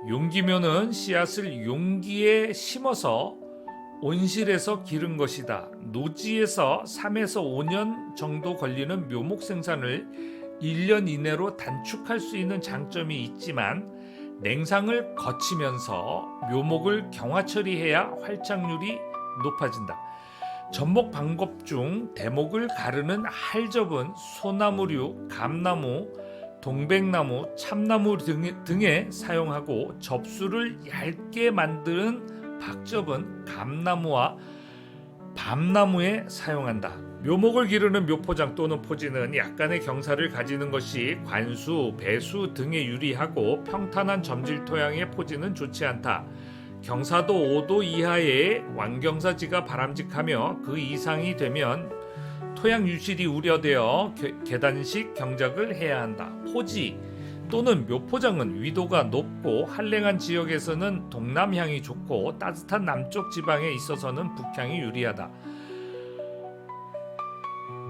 용기묘는 씨앗을 용기에 심어서 온실에서 기른 것이다. 노지에서 3에서 5년 정도 걸리는 묘목 생산을 1년 이내로 단축할 수 있는 장점이 있지만 냉상을 거치면서 묘목을 경화 처리해야 활착률이 높아진다. 접목 방법 중 대목을 가르는 할접은 소나무류, 감나무, 동백나무, 참나무 등에 사용하고 접수를 얇게 만드는 박접은 감나무와 밤나무에 사용한다. 묘목을 기르는 묘포장 또는 포지는 약간의 경사를 가지는 것이 관수, 배수 등에 유리하고 평탄한 점질 토양의 포지는 좋지 않다. 경사도 5도 이하의 완경사지가 바람직하며 그 이상이 되면 토양 유실이 우려되어 계단식 경작을 해야 한다. 포지 또는 묘포장은 위도가 높고 한랭한 지역에서는 동남향이 좋고 따뜻한 남쪽 지방에 있어서는 북향이 유리하다.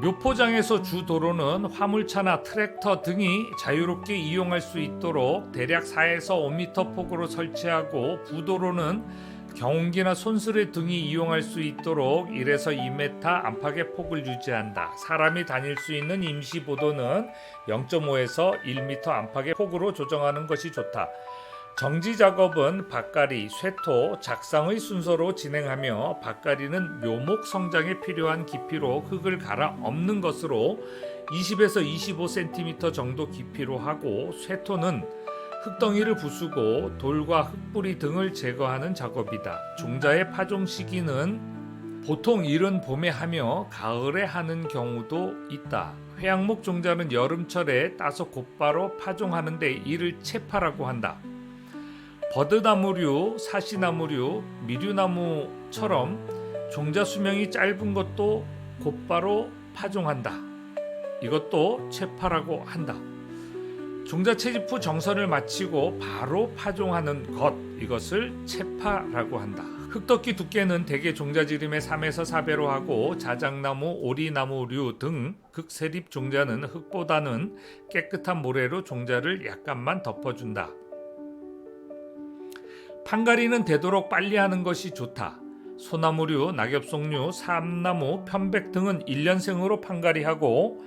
묘포장에서 주 도로는 화물차나 트랙터 등이 자유롭게 이용할 수 있도록 대략 4에서 5m 폭으로 설치하고 부도로는 경운기나 손수레 등이 이용할 수 있도록 1에서 2m 안팎의 폭을 유지한다. 사람이 다닐 수 있는 임시보도는 0.5에서 1m 안팎의 폭으로 조정하는 것이 좋다. 정지 작업은 밭갈이, 쇠토, 작상의 순서로 진행하며 밭갈이는 묘목 성장에 필요한 깊이로 흙을 갈아 엎는 것으로 20에서 25cm 정도 깊이로 하고 쇠토는 흙덩이를 부수고 돌과 흙뿌리 등을 제거하는 작업이다. 종자의 파종 시기는 보통 이른 봄에 하며 가을에 하는 경우도 있다. 회양목 종자는 여름철에 따서 곧바로 파종하는데 이를 채파라고 한다. 버드나무류, 사시나무류, 미류나무처럼 종자 수명이 짧은 것도 곧바로 파종한다. 이것도 채파라고 한다. 종자 채집 후 정선을 마치고 바로 파종하는 것, 이것을 채파라고 한다. 흙덮기 두께는 대개 종자지름의 3에서 4배로 하고 자작나무, 오리나무류 등 극세립 종자는 흙보다는 깨끗한 모래로 종자를 약간만 덮어준다. 판가리는 되도록 빨리 하는 것이 좋다. 소나무류, 낙엽송류, 삼나무, 편백 등은 1년생으로 판가리하고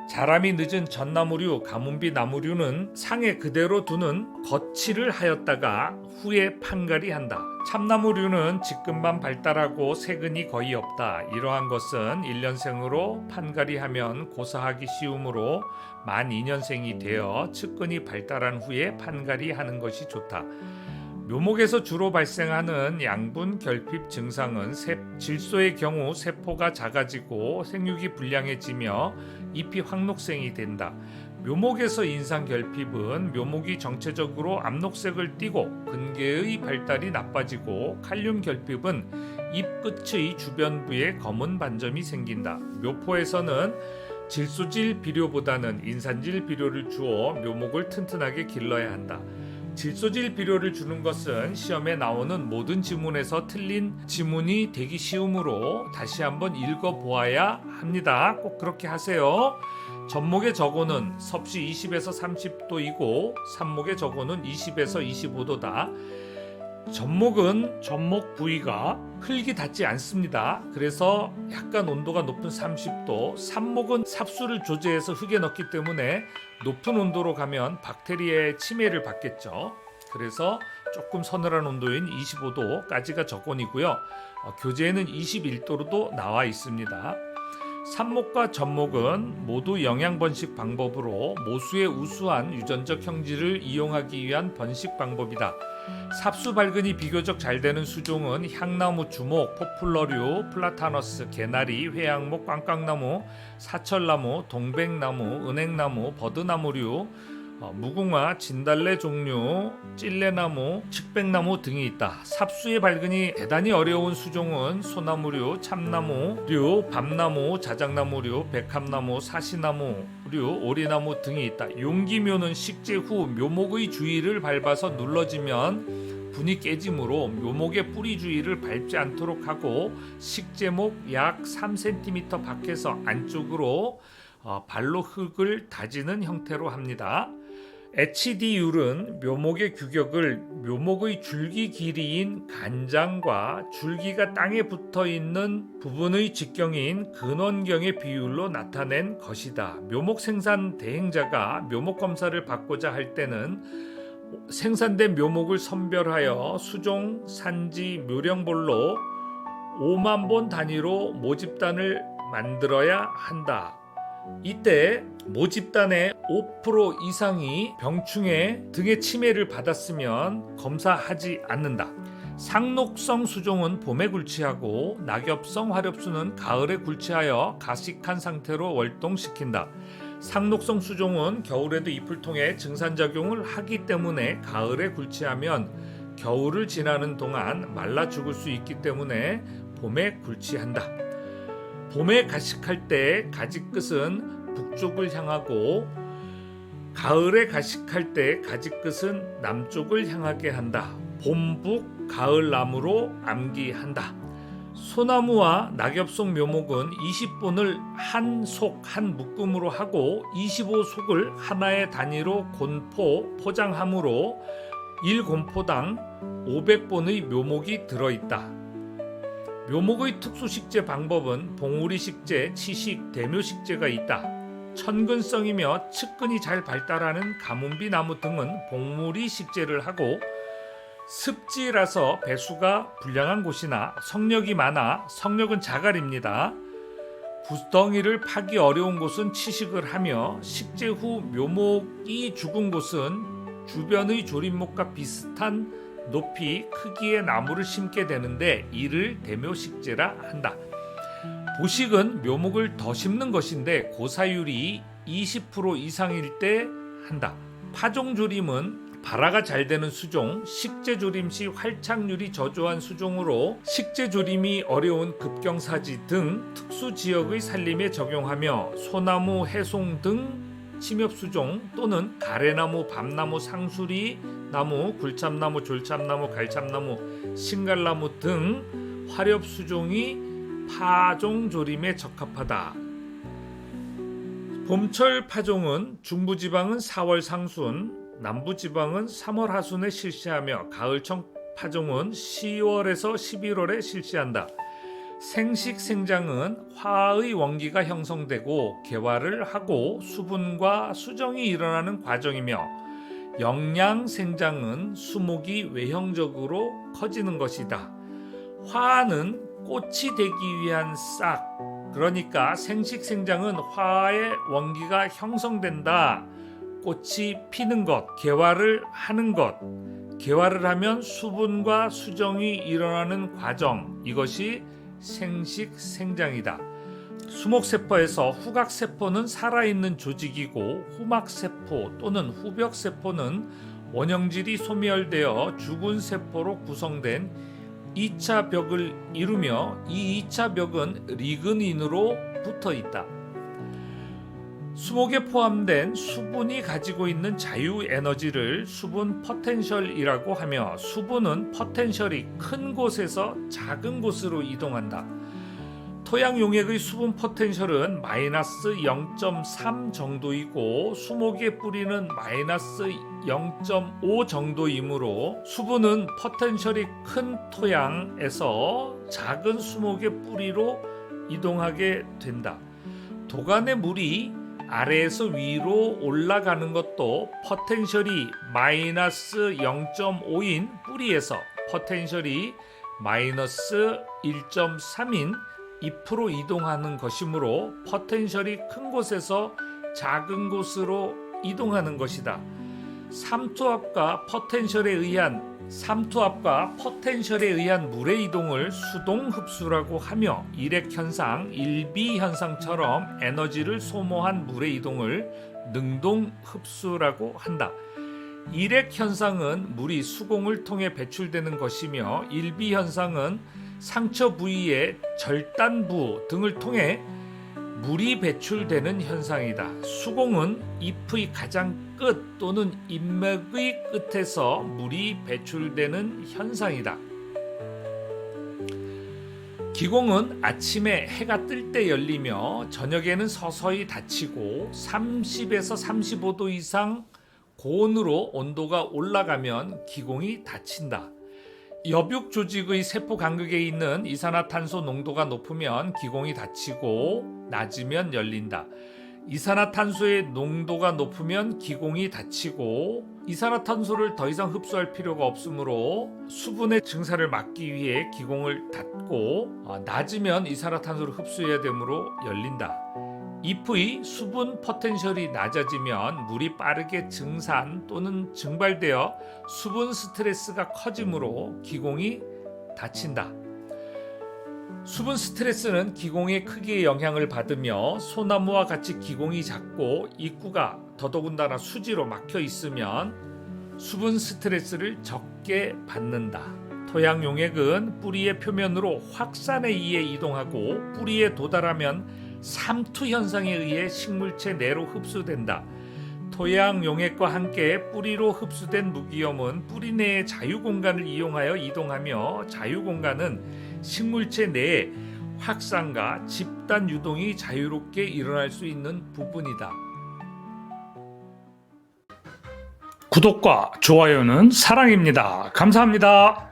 자람이 늦은 전나무류, 가문비 나무류는 상에 그대로 두는 거치를 하였다가 후에 판가리한다. 참나무류는 직근만 발달하고 세근이 거의 없다. 이러한 것은 1년생으로 판가리하면 고사하기 쉬우므로 만 2년생이 되어 측근이 발달한 후에 판가리하는 것이 좋다. 묘목에서 주로 발생하는 양분 결핍 증상은 질소의 경우 세포가 작아지고 생육이 불량해지며 잎이 황록색이 된다. 묘목에서 인상 결핍은 묘목이 정체적으로 암록색을 띠고 근개의 발달이 나빠지고 칼륨 결핍은 잎 끝의 주변부에 검은 반점이 생긴다. 묘포에서는 질소질 비료보다는 인산질 비료를 주어 묘목을 튼튼하게 길러야 한다. 질소질 비료를 주는 것은 시험에 나오는 모든 지문에서 틀린 지문이 되기 쉬우므로 다시 한번 읽어보아야 합니다. 꼭 그렇게 하세요. 전목의 저고는 섭씨 20에서 30도이고 삽목의 저고는 20에서 25도다. 전목은 전목 부위가 흙이 닿지 않습니다. 그래서 약간 온도가 높은 30도, 삽목은 삽수를 조제해서 흙에 넣기 때문에 높은 온도로 가면 박테리아의 침해를 받겠죠. 그래서 조금 서늘한 온도인 25도까지가 저건이고요. 교재에는 21도로도 나와 있습니다. 삽목과 전목은 모두 영양 번식 방법으로 모수의 우수한 유전적 형질을 이용하기 위한 번식 방법이다. 삽수 발근이 비교적 잘 되는 수종은 향나무, 주목, 포플러류, 플라타너스, 개나리, 회양목, 꽝꽝나무, 사철나무, 동백나무, 은행나무, 버드나무류, 무궁화, 진달래 종류, 찔레나무, 측백나무 등이 있다. 삽수의 발근이 대단히 어려운 수종은 소나무류, 참나무류, 밤나무, 자작나무류, 백합나무, 사시나무류, 오리나무 등이 있다. 용기묘는 식재 후 묘목의 주위를 밟아서 눌러지면 분이 깨지므로 묘목의 뿌리 주위를 밟지 않도록 하고 식재목 약 3cm 밖에서 안쪽으로 발로 흙을 다지는 형태로 합니다. HD율은 묘목의 규격을 묘목의 줄기 길이인 간장과 줄기가 땅에 붙어있는 부분의 직경인 근원경의 비율로 나타낸 것이다. 묘목 생산 대행자가 묘목 검사를 받고자 할 때는 생산된 묘목을 선별하여 수종, 산지, 묘령볼로 5만 본 단위로 모집단을 만들어야 한다. 이때 모집단의 5% 이상이 병충해 등의 침해를 받았으면 검사하지 않는다. 상록성 수종은 봄에 굴치하고 낙엽성 화렵수는 가을에 굴치하여 가식한 상태로 월동시킨다. 상록성 수종은 겨울에도 잎을 통해 증산작용을 하기 때문에 가을에 굴치하면 겨울을 지나는 동안 말라 죽을 수 있기 때문에 봄에 굴치한다. 봄에 가식할 때 가지 끝은 북쪽을 향하고 가을에 가식할 때 가지 끝은 남쪽을 향하게 한다. 봄북 가을나무로 암기한다. 소나무와 낙엽속 묘목은 20본을 한 속 한 묶음으로 하고 25속을 하나의 단위로 곤포 포장하므로 1곤포당 500본의 묘목이 들어있다. 묘목의 특수식재 방법은 봉우리식재, 치식, 대묘식재가 있다. 천근성이며 측근이 잘 발달하는 가문비 나무 등은 봉우리식재를 하고 습지라서 배수가 불량한 곳이나 성력이 많아 성력은 자갈입니다. 구덩이를 파기 어려운 곳은 치식을 하며 식재 후 묘목이 죽은 곳은 주변의 조림목과 비슷한 높이 크기의 나무를 심게 되는데 이를 대묘식재라 한다. 보식은 묘목을 더 심는 것인데 고사율이 20% 이상일 때 한다. 파종조림은 발화가 잘 되는 수종, 식재조림 시 활착률이 저조한 수종으로 식재조림이 어려운 급경사지 등 특수지역의 산림에 적용하며 소나무, 해송 등 침엽수종 또는 가래나무, 밤나무, 상수리, 나무, 굴참나무, 졸참나무, 갈참나무, 신갈나무 등 화렵수종이 파종조림에 적합하다. 봄철 파종은 중부지방은 4월 상순, 남부지방은 3월 하순에 실시하며 가을청 파종은 10월에서 11월에 실시한다. 생식 생장은 화의 원기가 형성되고 개화를 하고 수분과 수정이 일어나는 과정이며 영양 생장은 수목이 외형적으로 커지는 것이다. 화는 꽃이 되기 위한 싹, 그러니까 생식 생장은 화의 원기가 형성된다. 꽃이 피는 것, 개화를 하는 것, 개화를 하면 수분과 수정이 일어나는 과정, 이것이 생식 생장이다. 수목세포에서 후각세포는 살아있는 조직이고 후막세포 또는 후벽세포는 원형질이 소멸되어 죽은 세포로 구성된 2차 벽을 이루며 이 2차 벽은 리그닌으로 붙어 있다. 수목에 포함된 수분이 가지고 있는 자유 에너지를 수분 포텐셜이라고 하며 수분은 포텐셜이 큰 곳에서 작은 곳으로 이동한다. 토양 용액의 수분 포텐셜은 마이너스 0.3 정도이고 수목의 뿌리는 마이너스 0.5 정도이므로 수분은 포텐셜이 큰 토양에서 작은 수목의 뿌리로 이동하게 된다. 도간의 물이 아래에서 위로 올라가는 것도 포텐셜이 마이너스 0.5인 뿌리에서 포텐셜이 마이너스 1.3인 잎으로 이동하는 것이므로 포텐셜이 큰 곳에서 작은 곳으로 이동하는 것이다. 삼투압과 포텐셜에 의한 물의 이동을 수동 흡수라고 하며 일액 현상, 일비 현상처럼 에너지를 소모한 물의 이동을 능동 흡수라고 한다. 일액 현상은 물이 수공을 통해 배출되는 것이며 일비 현상은 상처 부위의 절단부 등을 통해 물이 배출되는 현상이다. 수공은 잎의 가장 끝 또는 잎맥의 끝에서 물이 배출되는 현상이다. 기공은 아침에 해가 뜰 때 열리며 저녁에는 서서히 닫히고 30에서 35도 이상 고온으로 온도가 올라가면 기공이 닫힌다. 엽육 조직의 세포 간극에 있는 이산화탄소 농도가 높으면 기공이 닫히고 낮으면 열린다. 이산화탄소의 농도가 높으면 기공이 닫히고 이산화탄소를 더 이상 흡수할 필요가 없으므로 수분의 증사를 막기 위해 기공을 닫고 낮으면 이산화탄소를 흡수해야 되므로 열린다. 잎의 수분 포텐셜이 낮아지면 물이 빠르게 증산 또는 증발되어 수분 스트레스가 커지므로 기공이 닫힌다. 수분 스트레스는 기공의 크기에 영향을 받으며 소나무와 같이 기공이 작고 입구가 더더군다나 수지로 막혀 있으면 수분 스트레스를 적게 받는다. 토양 용액은 뿌리의 표면으로 확산에 의해 이동하고 뿌리에 도달하면 삼투 현상에 의해 식물체 내로 흡수된다. 토양 용액과 함께 뿌리로 흡수된 무기염은 뿌리 내의 자유공간을 이용하여 이동하며 자유공간은 식물체 내의 확산과 집단 유동이 자유롭게 일어날 수 있는 부분이다. 구독과 좋아요는 사랑입니다. 감사합니다.